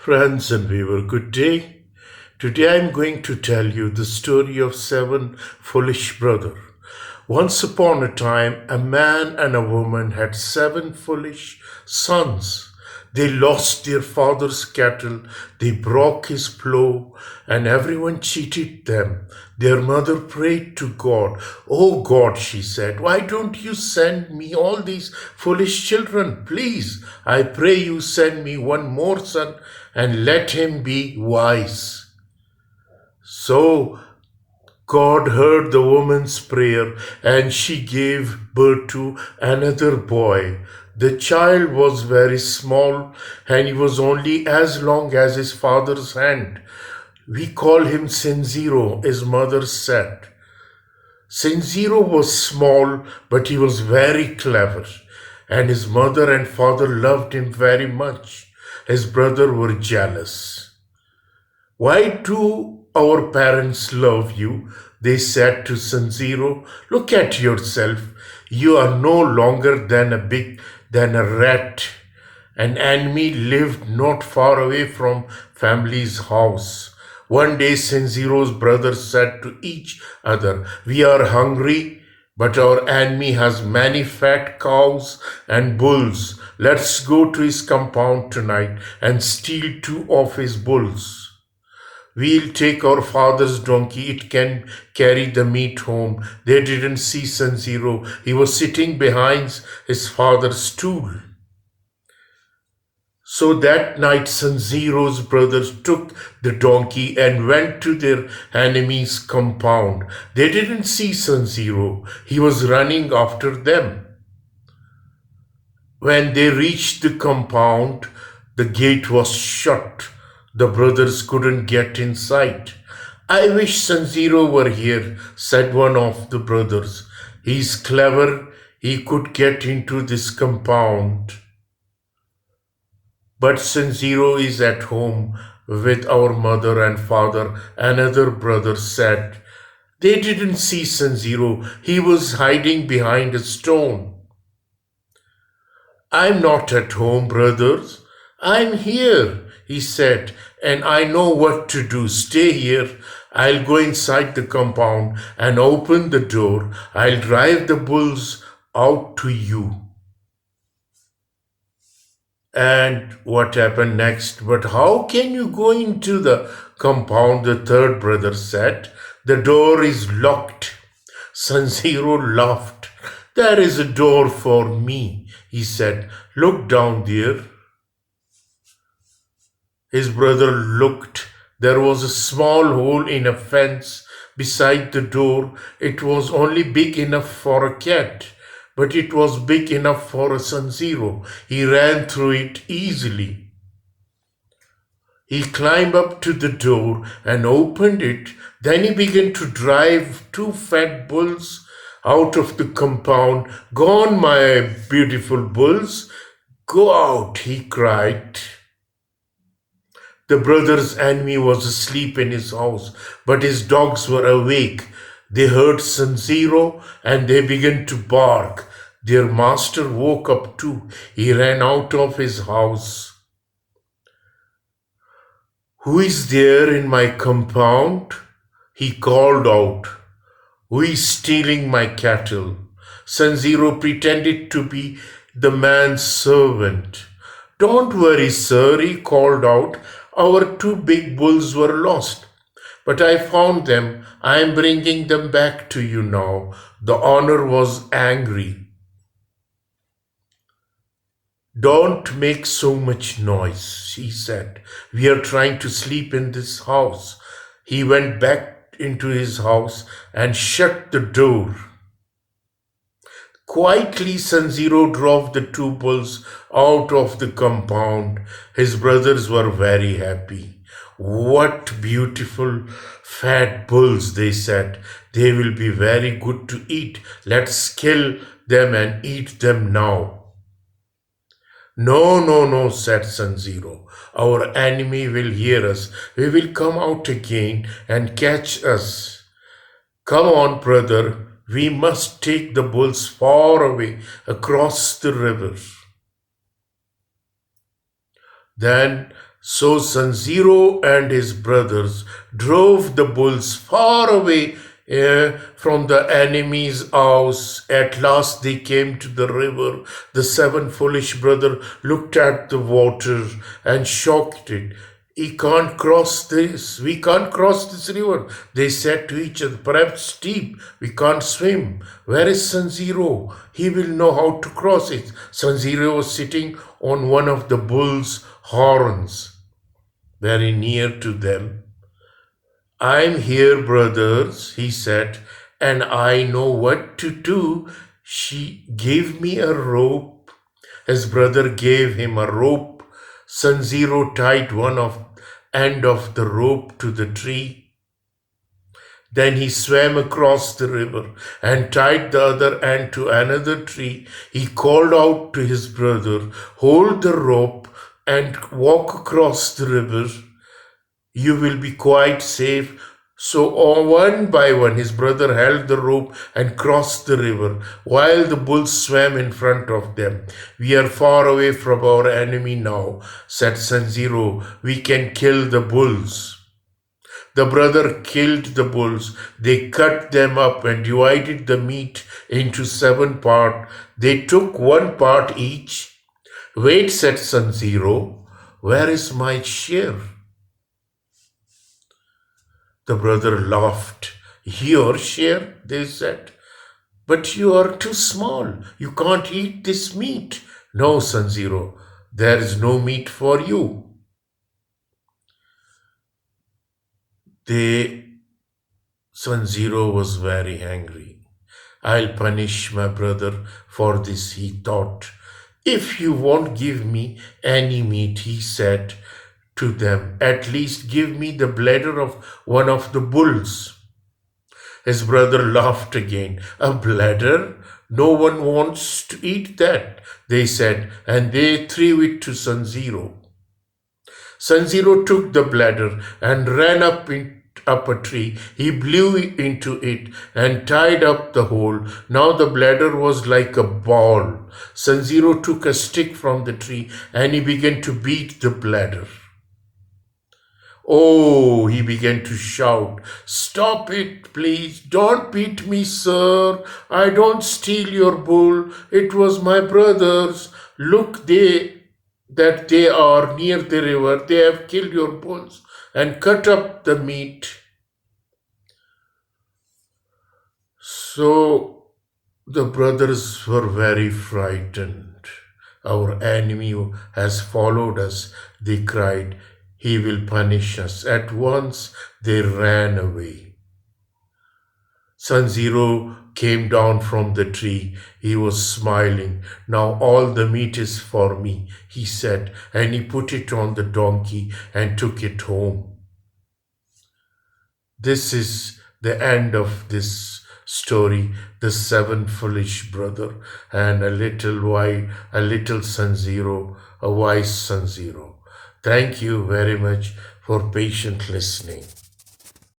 Friends and viewer, good day. Today I'm going to tell you the story of seven foolish brothers. Once upon a time, a man and a woman had seven foolish sons. They lost their father's cattle, they broke his plow, and everyone cheated them. Their mother prayed to God. Oh God, she said, why don't you send me all these foolish children? Please, I pray you send me one more son and let him be wise. So God heard the woman's prayer and she gave birth to another boy. The child was very small and he was only as long as his father's hand. We call him Sinziro, his mother said. Sinziro was small, but he was very clever, and his mother and father loved him very much. His brothers were jealous. Why do our parents love you? They said to Sanziro. Look at yourself. You are no longer than a rat. An enemy lived not far away from family's house. One day Sanziro's brothers said to each other, we are hungry, but our enemy has many fat cows and bulls. Let's go to his compound tonight and steal two of his bulls. We'll take our father's donkey, it can carry the meat home. They didn't see Sanziro. He was sitting behind his father's stool. So that night Sanziro's brothers took the donkey and went to their enemy's compound. They didn't see Sanziro. He was running after them. When they reached the compound, the gate was shut. The brothers couldn't get inside. I wish Sanziro were here, said one of the brothers. He's clever, he could get into this compound. But Sanziro is at home with our mother and father, another brother said. They didn't see Sanziro, he was hiding behind a stone. I'm not at home, brothers. I'm here, he said, and I know what to do. Stay here. I'll go inside the compound and open the door. I'll drive the bulls out to you. And what happened next? But how can you go into the compound? The third brother said. The door is locked. Sanziro laughed. There is a door for me, he said. Look down there. His brother looked. There was a small hole in a fence beside the door. It was only big enough for a cat, but it was big enough for a Sanziro. He ran through it easily. He climbed up to the door and opened it. Then he began to drive two fat bulls out of the compound. Gone, my beautiful bulls. Go out, he cried. The brother's enemy was asleep in his house, but his dogs were awake. They heard Sanziro and they began to bark. Their master woke up too. He ran out of his house. Who is there in my compound? He called out. Who is stealing my cattle? Sanziro pretended to be the man's servant. Don't worry, sir, he called out. Our two big bulls were lost, but I found them. I am bringing them back to you now. The owner was angry. Don't make so much noise, he said. We are trying to sleep in this house. He went back into his house and shut the door. Quietly, Sanziro drove the two bulls out of the compound. His brothers were very happy. What beautiful fat bulls, they said. They will be very good to eat. Let's kill them and eat them now. No, said Sanziro. Our enemy will hear us. We will come out again and catch us. Come on, brother. We must take the bulls far away across the river. Then So San Zero and his brothers drove the bulls far away from the enemy's house. At last they came to the river. The seven foolish brothers looked at the water and shocked it. We can't cross this river, they said to each other. Perhaps steep, we can't swim. Where is San Zero? He will know how to cross it. San Zero was sitting on one of the bull's horns, very near to them. I'm here, brothers, he said, and I know what to do. She gave me a rope. His brother gave him a rope. San Zero tied end of the rope to the tree. Then he swam across the river and tied the other end to another tree. He called out to his brother, hold the rope and walk across the river. You will be quite safe. So one by one his brother held the rope and crossed the river, while the bulls swam in front of them. We are far away from our enemy now, said San Zero. We can kill the bulls. The brother killed the bulls. They cut them up and divided the meat into 7 parts. They took 1 part each. Wait, said San Zero. Where is my share? The brother laughed. Your share, they said. But you are too small. You can't eat this meat. No, San Zero, there is no meat for you. San Zero was very angry. I'll punish my brother for this, he thought. If you won't give me any meat, he said to them, at least give me the bladder of one of the bulls. His brother laughed again. A bladder? No one wants to eat that, they said, and they threw it to San Zero. San Zero took the bladder and ran up a tree. He blew into it and tied up the hole. Now the bladder was like a ball. San Zero took a stick from the tree and he began to beat the bladder. Oh, he began to shout, stop it, please. Don't beat me, sir. I don't steal your bull. It was my brother's. Look, that they are near the river. They have killed your bulls and cut up the meat. So the brothers were very frightened. Our enemy has followed us, they cried. He will punish us. At once they ran away. San Zero came down from the tree. He was smiling. Now all the meat is for me, he said, and he put it on the donkey and took it home. This is the end of this story, the 7 foolish brother and a little San Zero, a wise San Zero. Thank you very much for patient listening.